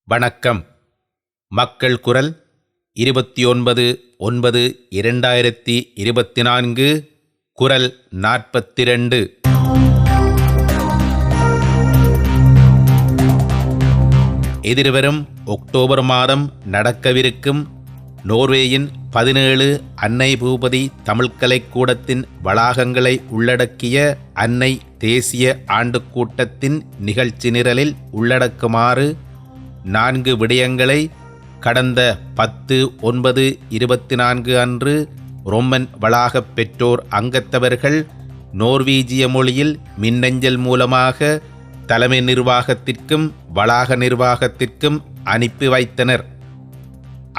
வணக்கம். மக்கள் குரல் 29/9/2024 குரல் 42. எதிர்வரும் அக்டோபர் மாதம் நடக்கவிருக்கும் நோர்வேயின் 17 அன்னை பூபதி தமிழ்கலைக்கூடத்தின் வளாகங்களை உள்ளடக்கிய அன்னை தேசிய ஆண்டுக் கூட்டத்தின் நிகழ்ச்சி நிரலில் உள்ளடக்குமாறு 4 விடயங்களை கடந்த 10/9/24 அன்று ரொம்மன் வளாகப் பெற்றோர் அங்கத்தவர்கள் நோர்வீஜிய மொழியில் மின்னஞ்சல் மூலமாக தலைமை நிர்வாகத்திற்கும் வளாக நிர்வாகத்திற்கும் அனுப்பி வைத்தனர்.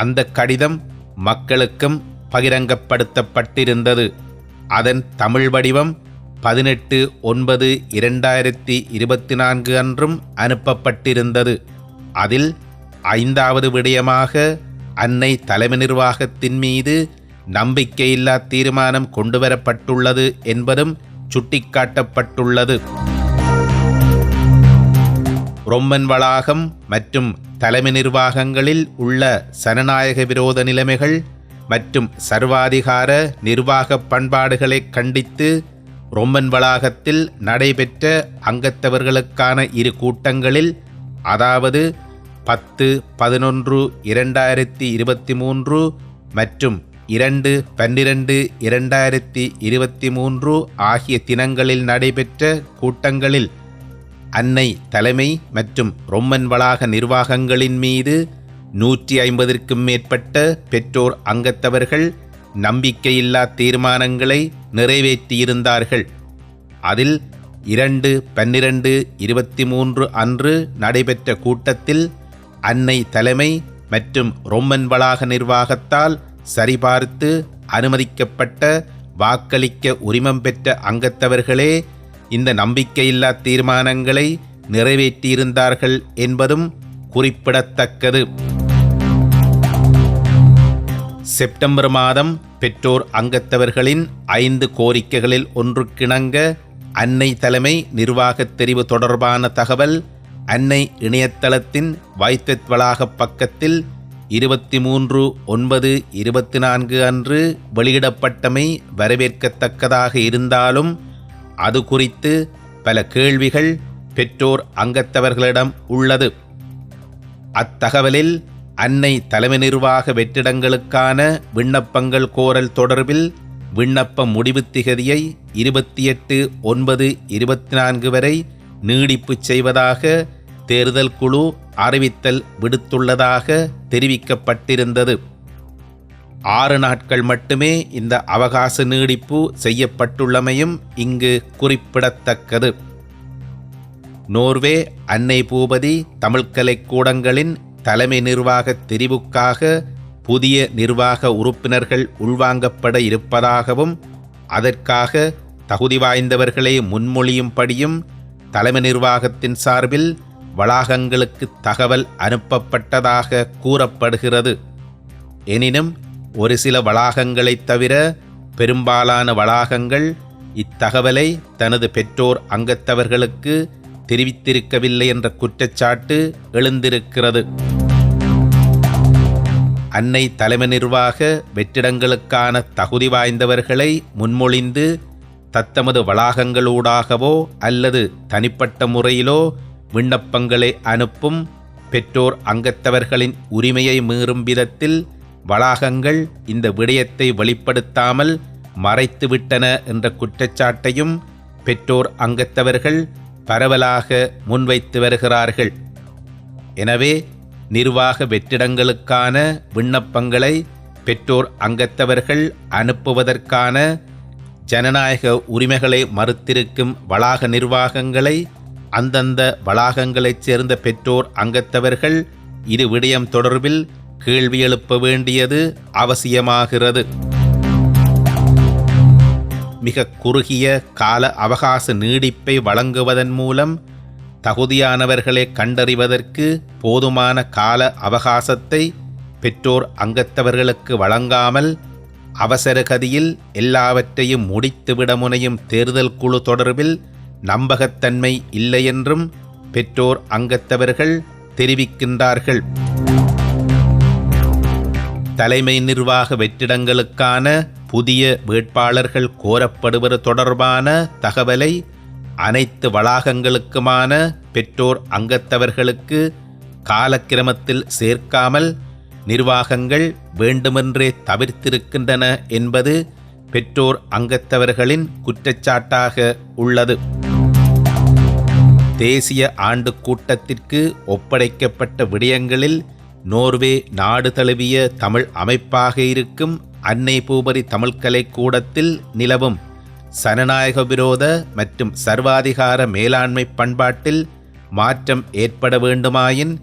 அந்த கடிதம் மக்களுக்கும் பகிரங்கப்படுத்தப்பட்டிருந்தது. அதன் தமிழ் வடிவம் 18/9/2024 அன்றும் அனுப்பப்பட்டிருந்தது. அதில் 5வது விடயமாக அன்னை தலைமை நிர்வாகத்தின் மீது நம்பிக்கையில்லா தீர்மானம் கொண்டுவரப்பட்டுள்ளது என்பதும் சுட்டிக்காட்டப்பட்டுள்ளது. ரொம்மன் வளாகம் மற்றும் தலைமை நிர்வாகங்களில் உள்ள சனநாயக விரோத நிலைமைகள் மற்றும் சர்வாதிகார நிர்வாக பண்பாடுகளை கண்டித்து ரொம்மன் வளாகத்தில் நடைபெற்ற அங்கத்தவர்களுக்கான 2 கூட்டங்களில், அதாவது 10/11/2023 மற்றும் 2/12/2023 ஆகிய தினங்களில் நடைபெற்ற கூட்டங்களில் அன்னை தலைமை மற்றும் ரொம்மன் வளாக நிர்வாகங்களின் மீது 150க்கும் மேற்பட்ட பெற்றோர் அங்கத்தவர்கள் நம்பிக்கையில்லா தீர்மானங்களை நிறைவேற்றியிருந்தார்கள். அதில் 2/12/23 அன்று நடைபெற்ற கூட்டத்தில் அன்னை தலைமை மற்றும் ரொம்மன் வளாக நிர்வாகத்தால் சரிபார்த்து அனுமதிக்கப்பட்ட வாக்களிக்க உரிமம் பெற்ற அங்கத்தவர்களே இந்த நம்பிக்கையில்லா தீர்மானங்களை நிறைவேற்றியிருந்தார்கள் என்பதும் குறிப்பிடத்தக்கது. செப்டம்பர் மாதம் பெற்றோர் அங்கத்தவர்களின் 5 கோரிக்கைகளில் ஒன்றுக்கிணங்க அன்னை தலைமை நிர்வாகத் தெரிவு தொடர்பான தகவல் அன்னை இணையதளத்தின் வைத்தத் வளாகப் பக்கத்தில் 23/9/24 அன்று வெளியிடப்பட்டமை வரவேற்கத்தக்கதாக இருந்தாலும், அது குறித்து பல கேள்விகள் பெற்றோர் அங்கத்தவர்களிடம் உள்ளது. அத்தகவலில் அன்னை தலைமை நிர்வாக வெற்றிடங்களுக்கான விண்ணப்பங்கள் கோரல் தொடர்பில் விண்ணப்ப முடிவு திகதியை 28/9/24 வரை நீடிப்பு செய்வதாக தேர்தல் குழு அறிவித்தல் விடுத்துள்ளதாக தெரிவிக்கப்பட்டிருந்தது. 6 நாட்கள் மட்டுமே இந்த அவகாச நீடிப்பு செய்யப்பட்டுள்ளமையும் இங்கு குறிப்பிடத்தக்கது. நோர்வே அன்னை பூபதி தமிழ்கலைக்கூடங்களின் தலைமை நிர்வாக தெரிவுக்காக புதிய நிர்வாக உறுப்பினர்கள் உள்வாங்கப்பட இருப்பதாகவும், அதற்காக தகுதி வாய்ந்தவர்களை முன்மொழியும்படியும் தலைமை நிர்வாகத்தின் சார்பில் வளாகங்களுக்கு தகவல் அனுப்பப்பட்டதாக கூறப்படுகிறது. எனினும் ஒரு சில வளாகங்களைத் தவிர பெரும்பாலான வளாகங்கள் இத்தகவலை தனது பெற்றோர் அங்கத்தவர்களுக்கு தெரிவித்திருக்கவில்லை என்ற குற்றச்சாட்டு எழுந்திருக்கிறது. அன்னை தலைமை நிர்வாக வெற்றிடங்களுக்கான தகுதி வாய்ந்தவர்களை முன்மொழிந்து தத்தமது வளாகங்களூடாகவோ அல்லது தனிப்பட்ட முறையிலோ விண்ணப்பங்களை அனுப்பும் பெற்றோர் அங்கத்தவர்களின் உரிமையை மீறும் விதத்தில் வளாகங்கள் இந்த விடயத்தை வெளிப்படுத்தாமல் மறைத்துவிட்டன என்ற குற்றச்சாட்டையும் பெற்றோர் அங்கத்தவர்கள் பரவலாக முன்வைத்து வருகிறார்கள். எனவே நிர்வாக வெற்றிடங்களுக்கான விண்ணப்பங்களை பெற்றோர் அங்கத்தவர்கள் அனுப்புவதற்கான ஜனநாயக உரிமைகளை மறுத்திருக்கும் வளாக நிர்வாகங்களை அந்தந்த வளாகங்களைச் சேர்ந்த பெற்றோர் அங்கத்தவர்கள் இது விடயம் தொடர்பில் கேள்வி எழுப்ப வேண்டியது அவசியமாகிறது. மிக குறுகிய கால அவகாச நீடிப்பை வழங்குவதன் மூலம் தகுதியானவர்களை கண்டறிவதற்கு போதுமான கால அவகாசத்தை பெற்றோர் அங்கத்தவர்களுக்கு வழங்காமல் அவசரகதியில் எல்லாவற்றையும் முடித்துவிட முனையும் தேர்தல் குழு தொடர்பில் நம்பகத்தன்மை இல்லையென்றும் பெற்றோர் அங்கத்தவர்கள் தெரிவிக்கின்றார்கள். தலைமை நிர்வாக வெற்றிடங்களுக்கான புதிய வேட்பாளர்கள் கோரப்படுவது தொடர்பான தகவலை அனைத்து வளாகங்களுக்குமான பெற்றோர் அங்கத்தவர்களுக்கு காலக்கிரமத்தில் சேர்க்காமல் நிர்வாகங்கள் வேண்டுமென்றே தவிர்த்திருக்கின்றன என்பது பெற்றோர் அங்கத்தவர்களின் குற்றச்சாட்டாக உள்ளது. தேசிய ஆண்டு கூட்டத்திற்கு ஒப்படைக்கப்பட்ட விடயங்களில் நோர்வே நாடு தழுவிய தமிழ் அமைப்பாக இருக்கும் அன்னை பூபதி தமிழ் கலைக்கூடத்தில் நிலவும் சனநாயக விரோத மற்றும் சர்வாதிகார மேலாண்மை பண்பாட்டில் மாற்றம் ஏற்பட வேண்டுமாயின்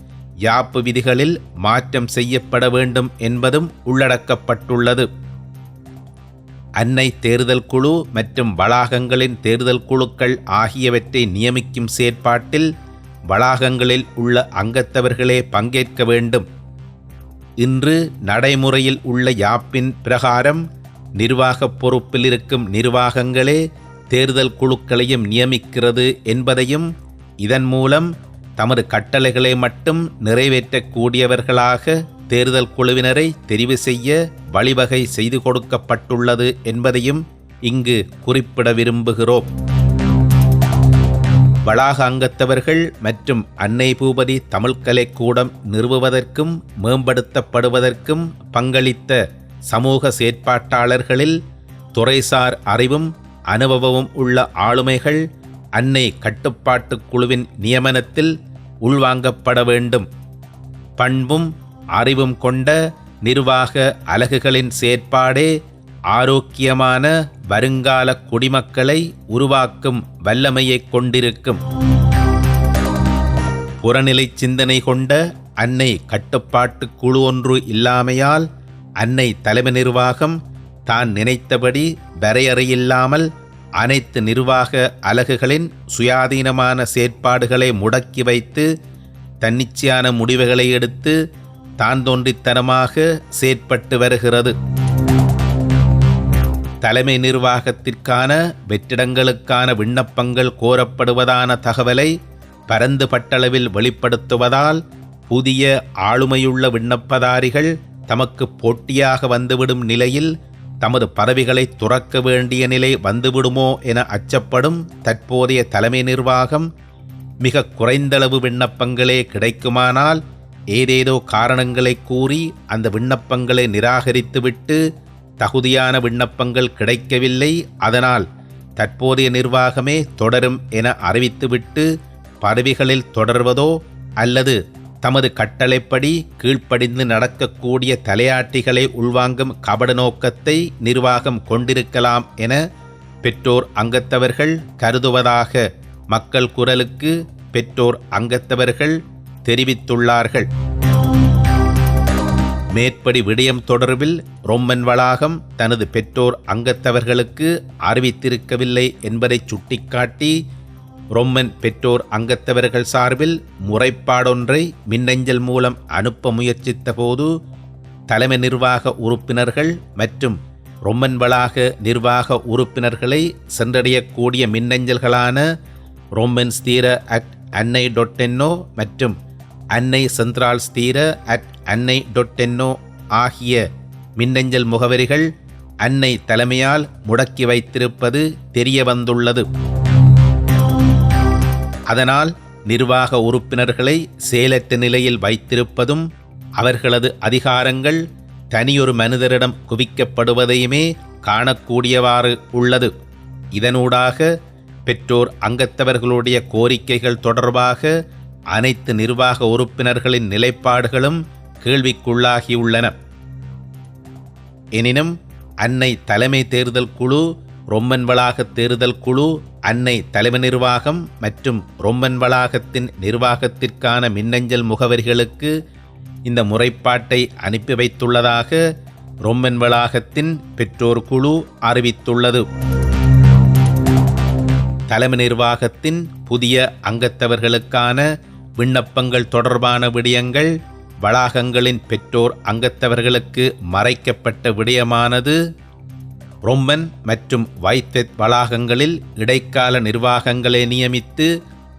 யாப்பு விதிகளில் மாற்றம் செய்யப்பட வேண்டும் என்பதும் உள்ளடக்கப்பட்டுள்ளது. அன்னை தேர்தல் குழு மற்றும் வளாகங்களின் தேர்தல் குழுக்கள் ஆகியவற்றை நியமிக்கும் செயற்பாட்டில் வளாகங்களில் உள்ள அங்கத்தவர்களே பங்கேற்க வேண்டும். இன்று நடைமுறையில் உள்ள யாப்பின் பிரகாரம் நிர்வாகப் பொறுப்பில் இருக்கும் நிர்வாகங்களே தேர்தல் குழுக்களையும் நியமிக்கிறது என்பதையும் இதன் மூலம் தமது கட்டளைகளை மட்டும் நிறைவேற்றக்கூடியவர்களாக தேர்தல் குழுவினரை தெரிவு செய்ய வழிவகை செய்து கொடுக்கப்பட்டுள்ளது என்பதையும் இங்கு குறிப்பிட விரும்புகிறோம். வளாக அங்கத்தவர்கள் மற்றும் அன்னை பூபதி தமிழ் கலைக்கூடம் நிறுவுவதற்கும் மேம்படுத்தப்படுவதற்கும் பங்களித்த சமூக செயற்பாட்டாளர்களில் துறைசார் அறிவும் அனுபவமும் உள்ள ஆளுமைகள் அன்னை கட்டுப்பாட்டுக் குழுவின் நியமனத்தில் உள்வாங்கப்பட வேண்டும். பண்பும் அறிவும் கொண்ட நிர்வாக அலகுகளின் செயற்பாடே ஆரோக்கியமான வருங்கால குடிமக்களை உருவாக்கும் வல்லமையை கொண்டிருக்கும். புறநிலை சிந்தனை கொண்ட அன்னை கட்டுப்பாட்டு குழு ஒன்று இல்லாமையால் அன்னை தலைமை நிர்வாகம் தான் நினைத்தபடி வரையறையில்லாமல் அனைத்து நிர்வாக அலகுகளின் சுயாதீனமான செயற்பாடுகளை முடக்கி வைத்து தன்னிச்சையான முடிவுகளை எடுத்து தான் தோன்றித்தனமாக செயற்பட்டு வருகிறது. தலைமை நிர்வாகத்திற்கான வெற்றிடங்களுக்கான விண்ணப்பங்கள் கோரப்படுவதான தகவலை பரந்து பட்டளவில் வெளிப்படுத்துவதால் புதிய ஆளுமையுள்ள விண்ணப்பதாரிகள் தமக்கு போட்டியாக வந்துவிடும் நிலையில் தமது பதவிகளை துறக்க வேண்டிய நிலை வந்துவிடுமோ என அச்சப்படும் தற்போதைய தலைமை நிர்வாகம் மிக குறைந்தளவு விண்ணப்பங்களே கிடைக்குமானால் ஏதேதோ காரணங்களை கூறி அந்த விண்ணப்பங்களை நிராகரித்துவிட்டு தகுதியான விண்ணப்பங்கள் கிடைக்கவில்லை, அதனால் தற்போதைய நிர்வாகமே தொடரும் என அறிவித்துவிட்டு பதவிகளில் தொடர்வதோ அல்லது தமது கட்டளைப்படி கீழ்ப்படிந்து நடக்கக்கூடிய தலையாட்டிகளை உள்வாங்கும் கபட நோக்கத்தை நிர்வாகம் கொண்டிருக்கலாம் என பெற்றோர் அங்கத்தவர்கள் கருதுவதாக மக்கள் குரலுக்கு பெற்றோர் அங்கத்தவர்கள் தெரிவித்துள்ளார்கள். மேற்படி விடயம் தொடர்பில் ரொம்மன் வளாகம் தனது பெற்றோர் அங்கத்தவர்களுக்கு அறிவித்திருக்கவில்லை என்பதை சுட்டிக்காட்டி ரொம்மன் பெற்றோர் அங்கத்தவர்கள் சார்பில் முறைப்பாடொன்றை மின்னஞ்சல் மூலம் அனுப்ப முயற்சித்த போது தலைமை நிர்வாக உறுப்பினர்கள் மற்றும் ரொம்மன் வளாக நிர்வாக உறுப்பினர்களை சென்றடையக்கூடிய மின்னஞ்சல்களான romansthira@annai.no மற்றும் அன்னை centralsthira@annai.no ஆகிய மின்னஞ்சல் முகவரிகள் அன்னை தலைமையால் முடக்கி வைத்திருப்பது தெரிய வந்துள்ளது. அதனால் நிர்வாக உறுப்பினர்களை செயலற்ற நிலையில் வைத்திருப்பதும் அவர்களது அதிகாரங்கள் தனியொரு மனிதரிடம் குவிக்கப்படுவதையுமே காணக்கூடியவாறு உள்ளது. இதனூடாக பெற்றோர் அங்கத்தவர்களுடைய கோரிக்கைகள் தொடர்பாக அனைத்து நிர்வாக உறுப்பினர்களின் நிலைப்பாடுகளும் கேள்விக்குள்ளாகியுள்ளன. எனினும் அன்னை தலைமை தேர்தல் குழு, ரொம்மன் வளாக தேர்தல் குழு, அன்னை தலைமை நிர்வாகம் மற்றும் ரொம்மன் வளாகத்தின் நிர்வாகத்திற்கான மின்னஞ்சல் முகவரிகளுக்கு இந்த முறைப்பாட்டை அனுப்பி வைத்துள்ளதாக ரொம்மன் வளாகத்தின் பெற்றோர் குழு அறிவித்துள்ளது. தலைமை நிர்வாகத்தின் புதிய அங்கத்தவர்களுக்கான விண்ணப்பங்கள் தொடர்பான விடயங்கள் வளாகங்களின் பெற்றோர் அங்கத்தவர்களுக்கு மறைக்கப்பட்ட விடயமானது ரொம்மன் மற்றும் வைத்தெத் வளாகங்களில் இடைக்கால நிர்வாகங்களை நியமித்து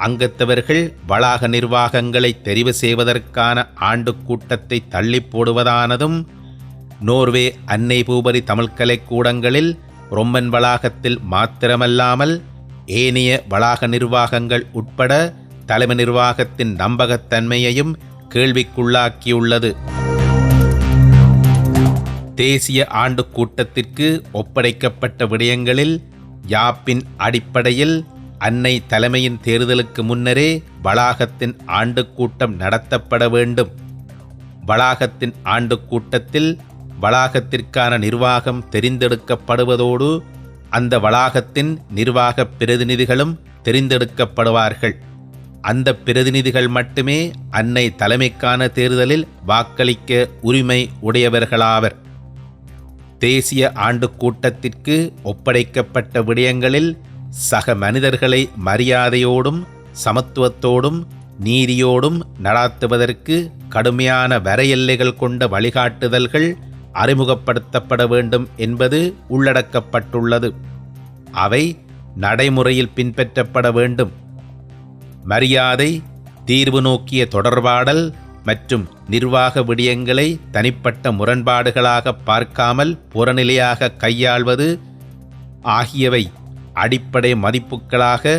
அங்கத்தவர்கள் வளாக நிர்வாகங்களை தெரிவு செய்வதற்கான ஆண்டு கூட்டத்தை தள்ளி போடுவதானதும் நோர்வே அன்னை பூபதி தமிழ் கலைக்கூடங்களில் ரொம்மன் வளாகத்தில் மாத்திரமல்லாமல் ஏனைய வளாக நிர்வாகங்கள் உட்பட தலைமை நிர்வாகத்தின் நம்பகத்தன்மையையும் கேள்விக்குள்ளாக்கியுள்ளது. தேசிய ஆண்டு கூட்டத்திற்கு ஒப்படைக்கப்பட்ட விடயங்களில் யாப்பின் அடிப்படையில் அன்னை தலைமையின் தேர்தலுக்கு முன்னரே வளாகத்தின் ஆண்டு கூட்டம் நடத்தப்பட வேண்டும். வளாகத்தின் ஆண்டு கூட்டத்தில் வளாகத்திற்கான நிர்வாகம் தெரிந்தெடுக்கப்படுவதோடு அந்த வளாகத்தின் நிர்வாக பிரதிநிதிகளும் தெரிந்தெடுக்கப்படுவார்கள். அந்த பிரதிநிதிகள் மட்டுமே அன்னை தலைமைக்கான தேர்தலில் வாக்களிக்க உரிமை உடையவர்களாவர். தேசிய ஆண்டு கூட்டத்திற்கு ஒப்படைக்கப்பட்ட விடயங்களில் சக மனிதர்களை மரியாதையோடும் சமத்துவத்தோடும் நீதியோடும் நடாத்துவதற்கு கடுமையான வரையெல்லைகள் கொண்ட வழிகாட்டுதல்கள் அறிமுகப்படுத்தப்பட வேண்டும் என்பது உள்ளடக்கப்பட்டுள்ளது. அவை நடைமுறையில் பின்பற்றப்பட வேண்டும். மரியாதை, தீர்வு நோக்கிய தொடர்பாடல் மற்றும் நிர்வாக விடயங்களை தனிப்பட்ட முரண்பாடுகளாக பார்க்காமல் புறநிலையாக கையாள்வது ஆகியவை அடிப்படை மதிப்புகளாக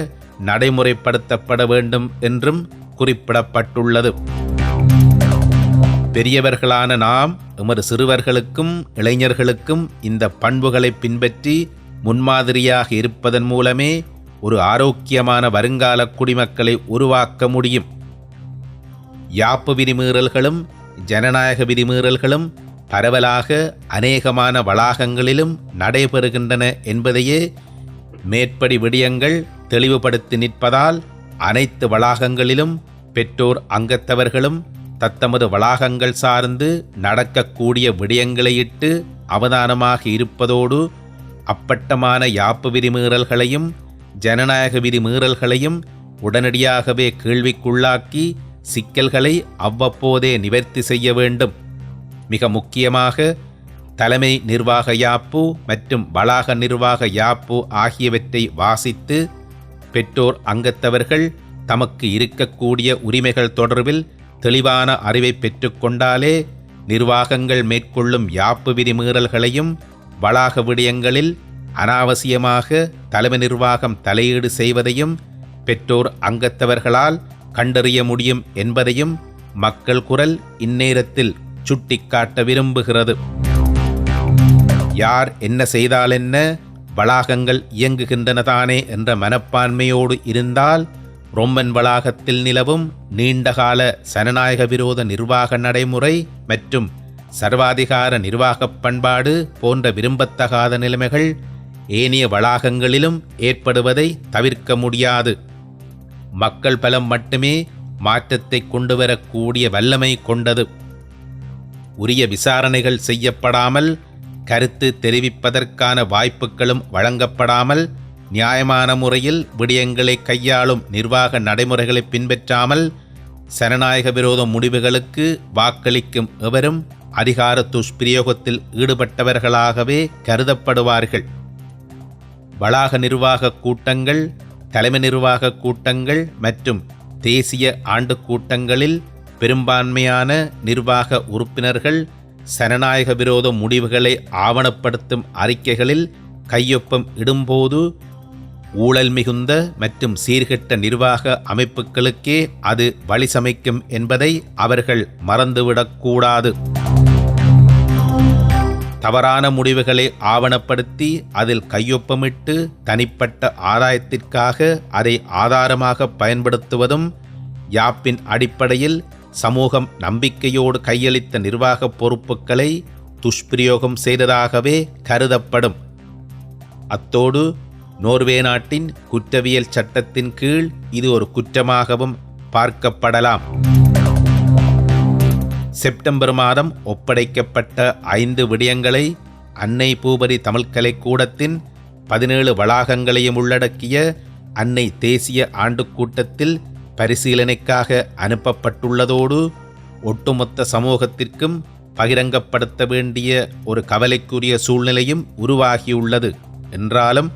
நடைமுறைப்படுத்தப்பட வேண்டும் என்றும் குறிப்பிடப்பட்டுள்ளது. பெரியவர்களான நாம் எமது சிறுவர்களுக்கும் இளைஞர்களுக்கும் இந்த பண்புகளை பின்பற்றி முன்மாதிரியாக இருப்பதன் மூலமே ஒரு ஆரோக்கியமான வருங்கால குடிமக்களை உருவாக்க முடியும். யாப்பு விதிமீறல்களும் ஜனநாயக விதிமீறல்களும் பரவலாக அநேகமான வளாகங்களிலும் நடைபெறுகின்றன என்பதையே மேற்படி விடயங்கள் தெளிவுபடுத்தி நிற்பதால் அனைத்து வளாகங்களிலும் பெற்றோர் அங்கத்தவர்களும் தத்தமது வளாகங்கள் சார்ந்து நடக்கக்கூடிய விடயங்களையிட்டு அவதானமாக இருப்பதோடு அப்பட்டமான யாப்பு விதிமீறல்களையும் ஜனநாயக விதிமீறல்களையும் உடனடியாகவே கேள்விக்குள்ளாக்கி சிக்கல்களை அவ்வப்போதே நிவர்த்தி செய்ய வேண்டும். மிக முக்கியமாக தலைமை நிர்வாக யாப்பு மற்றும் வளாக நிர்வாக யாப்பு ஆகியவற்றை வாசித்து பெற்றோர் அங்கத்தவர்கள் தமக்கு இருக்கக்கூடிய உரிமைகள் தொடர்பில் தெளிவான அறிவை பெற்றுக்கொண்டாலே நிர்வாகங்கள் மேற்கொள்ளும் யாப்பு விதிமீறல்களையும் வளாக விடயங்களில் அனாவசியமாக தலைமை நிர்வாகம் தலையீடு செய்வதையும் பெற்றோர் அங்கத்தவர்களால் கண்டறிய முடியும் என்பதையும் மக்கள் குரல் இந்நேரத்தில் சுட்டிக்காட்ட விரும்புகிறது. யார் என்ன செய்தால் என்ன, வளாகங்கள் இயங்குகின்றனதானே என்ற மனப்பான்மையோடு இருந்தால் ரொம்மன் வளாகத்தில் நிலவும் நீண்டகால சனநாயக விரோத நிர்வாக நடைமுறை மற்றும் சர்வாதிகார நிர்வாகப் பண்பாடு போன்ற விரும்பத்தகாத நிலைமைகள் ஏனைய வளாகங்களிலும் ஏற்படுவதை தவிர்க்க முடியாது. மக்கள் பலம் மட்டுமே மாற்றத்தை கொண்டுவரக்கூடிய வல்லமை கொண்டது. உரிய விசாரணைகள் செய்யப்படாமல், கருத்து தெரிவிப்பதற்கான வாய்ப்புகளும் வழங்கப்படாமல், நியாயமான முறையில் விடயங்களை கையாளும் நிர்வாக நடைமுறைகளை பின்பற்றாமல் சனநாயக விரோத முடிவுகளுக்கு வாக்களிக்கும் எவரும் அதிகார துஷ்பிரயோகத்தில் ஈடுபட்டவர்களாகவே கருதப்படுவார்கள். வளாக நிர்வாக கூட்டங்கள், தலைமை நிர்வாக கூட்டங்கள் மற்றும் தேசிய ஆண்டு கூட்டங்களில் பெரும்பான்மையான நிர்வாக உறுப்பினர்கள் சனநாயக விரோத முடிவுகளை ஆவணப்படுத்தும் அறிக்கைகளில் கையொப்பம் இடும்போது ஊழல் மிகுந்த மற்றும் சீர்கெட்ட நிர்வாக அமைப்புகளுக்கே அது வழி சமைக்கும் என்பதை அவர்கள் மறந்துவிடக்கூடாது. தவறான முடிவுகளை ஆவணப்படுத்தி அதில் கையொப்பமிட்டு தனிப்பட்ட ஆதாயத்திற்காக அதை ஆதாரமாக பயன்படுத்துவதும் யாப்பின் அடிப்படையில் சமூகம் நம்பிக்கையோடு கையளித்த நிர்வாக பொறுப்புகளை துஷ்பிரயோகம் செய்ததாகவே கருதப்படும். அத்தோடு நோர்வே நாட்டின் குற்றவியல் சட்டத்தின் கீழ் இது ஒரு குற்றமாகவும் பார்க்கப்படலாம். செப்டம்பர் மாதம் ஒப்படைக்கப்பட்ட 5 விடயங்களை அன்னை பூபதி தமிழ் கலைக்கூடத்தின் 17 வளாகங்களையும் உள்ளடக்கிய அன்னை தேசிய ஆண்டு கூட்டத்தில் பரிசீலனைக்காக அனுப்பப்பட்டுள்ளதோடு ஒட்டுமொத்த சமூகத்திற்கும் பகிரங்கப்படுத்த வேண்டிய ஒரு கவலைக்குரிய சூழ்நிலையும் உருவாகியுள்ளது. என்றாலும்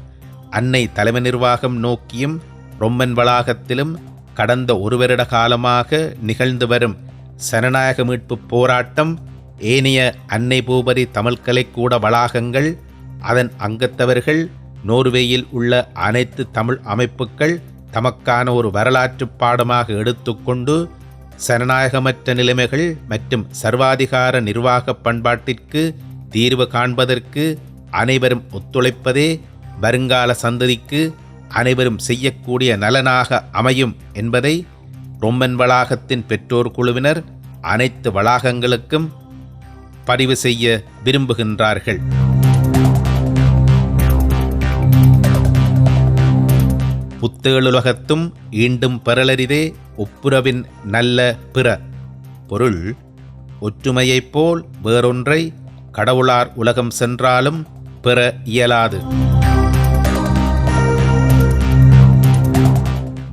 அன்னை தலைமை நிர்வாகம் நோக்கியும் ரொம்மன் வளாகத்திலும் கடந்த ஒரு வருட காலமாக நிகழ்ந்து வரும் சனநாயக மீட்பு போராட்டம், ஏனைய அன்னை பூபதி தமிழ் கலைக்கூட வளாகங்கள், அதன் அங்கத்தவர்கள், நோர்வேயில் உள்ள அனைத்து தமிழ் அமைப்புகள் தமக்கான ஒரு வரலாற்று பாடமாக எடுத்துக்கொண்டு சனநாயகமற்ற நிலைமைகள் மற்றும் சர்வாதிகார நிர்வாக பண்பாட்டிற்கு தீர்வு காண்பதற்கு அனைவரும் ஒத்துழைப்பதே வருங்கால சந்ததிக்கு அனைவரும் செய்யக்கூடிய நலனாக அமையும் என்பதை ரொம்மன் வளாகத்தின் பெற்றோர் குழுவினர் அனைத்து வளாகங்களுக்கும் பதிவு செய்ய விரும்புகின்றார்கள். புத்தேளுலகத்தும் ஈண்டும் பெறலரிதே ஒப்புரவின் நல்ல பிற. பொருள்: ஒற்றுமையைப் போல் வேறொன்றை கடவுளார் உலகம் சென்றாலும் பெற இயலாது.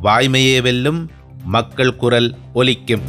வாய்மையே வெல்லும், மக்கள் குரல் ஒலிக்கும்.